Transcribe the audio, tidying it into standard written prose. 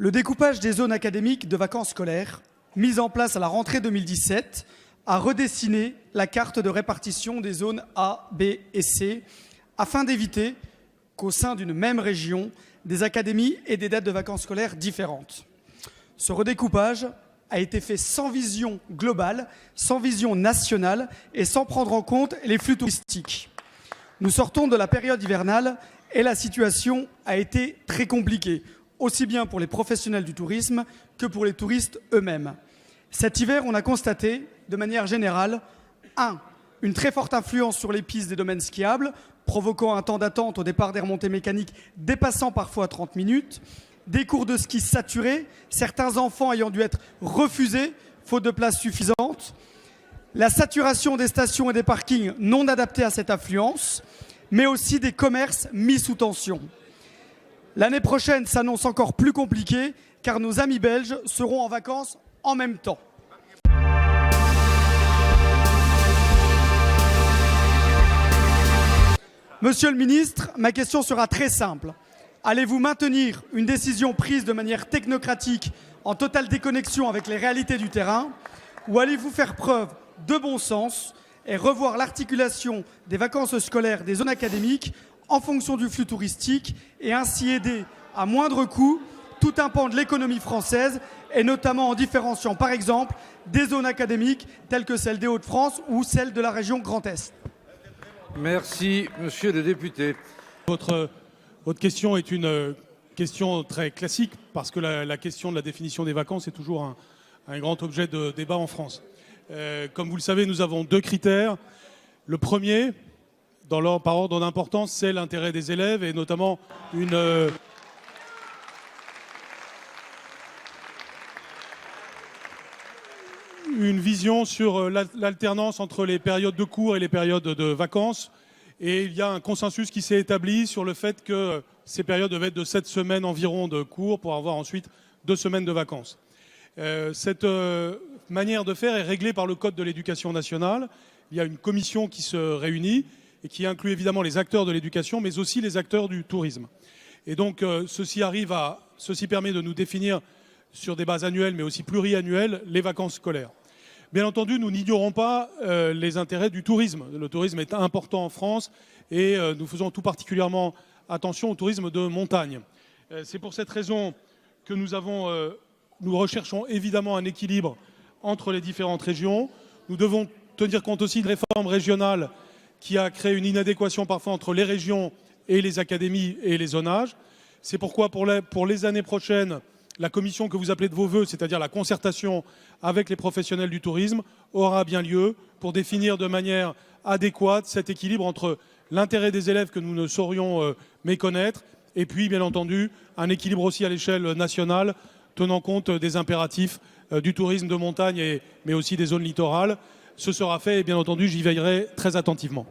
Le découpage des zones académiques de vacances scolaires, mis en place à la rentrée 2017, a redessiné la carte de répartition des zones A, B et C afin d'éviter qu'au sein d'une même région, des académies aient des dates de vacances scolaires différentes. Ce redécoupage a été fait sans vision globale, sans vision nationale et sans prendre en compte les flux touristiques. Nous sortons de la période hivernale et la situation a été très compliquée, aussi bien pour les professionnels du tourisme que pour les touristes eux-mêmes. Cet hiver, on a constaté, de manière générale, une très forte influence sur les pistes des domaines skiables, provoquant un temps d'attente au départ des remontées mécaniques dépassant parfois 30 minutes, des cours de ski saturés, certains enfants ayant dû être refusés, faute de places suffisantes, la saturation des stations et des parkings non adaptés à cette affluence, mais aussi des commerces mis sous tension. L'année prochaine s'annonce encore plus compliquée car nos amis belges seront en vacances en même temps. Monsieur le ministre, ma question sera très simple. Allez-vous maintenir une décision prise de manière technocratique en totale déconnexion avec les réalités du terrain ou allez-vous faire preuve de bon sens et revoir l'articulation des vacances scolaires des zones académiques en fonction du flux touristique et ainsi aider à moindre coût tout un pan de l'économie française et notamment en différenciant par exemple des zones académiques telles que celle des Hauts-de-France ou celle de la région Grand Est. Merci, monsieur le député. Votre question est une question très classique parce que la question de la définition des vacances est toujours un grand objet de débat en France. Comme vous le savez, nous avons deux critères. Le premier, par ordre d'importance, c'est l'intérêt des élèves et notamment une vision sur l'alternance entre les périodes de cours et les périodes de vacances. Et il y a un consensus qui s'est établi sur le fait que ces périodes devaient être de 7 semaines environ de cours pour avoir ensuite 2 semaines de vacances. Cette manière de faire est réglée par le Code de l'éducation nationale. Il y a une commission qui se réunit et qui inclut évidemment les acteurs de l'éducation, mais aussi les acteurs du tourisme. Et donc, ceci permet de nous définir sur des bases annuelles, mais aussi pluriannuelles, les vacances scolaires. Bien entendu, nous n'ignorons pas les intérêts du tourisme. Le tourisme est important en France et nous faisons tout particulièrement attention au tourisme de montagne. C'est pour cette raison que nous recherchons évidemment un équilibre entre les différentes régions. Nous devons tenir compte aussi de réforme régionale qui a créé une inadéquation parfois entre les régions et les académies et les zonages. C'est pourquoi pour les années prochaines, la commission que vous appelez de vos vœux, c'est-à-dire la concertation avec les professionnels du tourisme, aura bien lieu pour définir de manière adéquate cet équilibre entre l'intérêt des élèves que nous ne saurions méconnaître et puis, bien entendu, un équilibre aussi à l'échelle nationale tenant compte des impératifs du tourisme de montagne mais aussi des zones littorales. Ce sera fait et bien entendu, j'y veillerai très attentivement.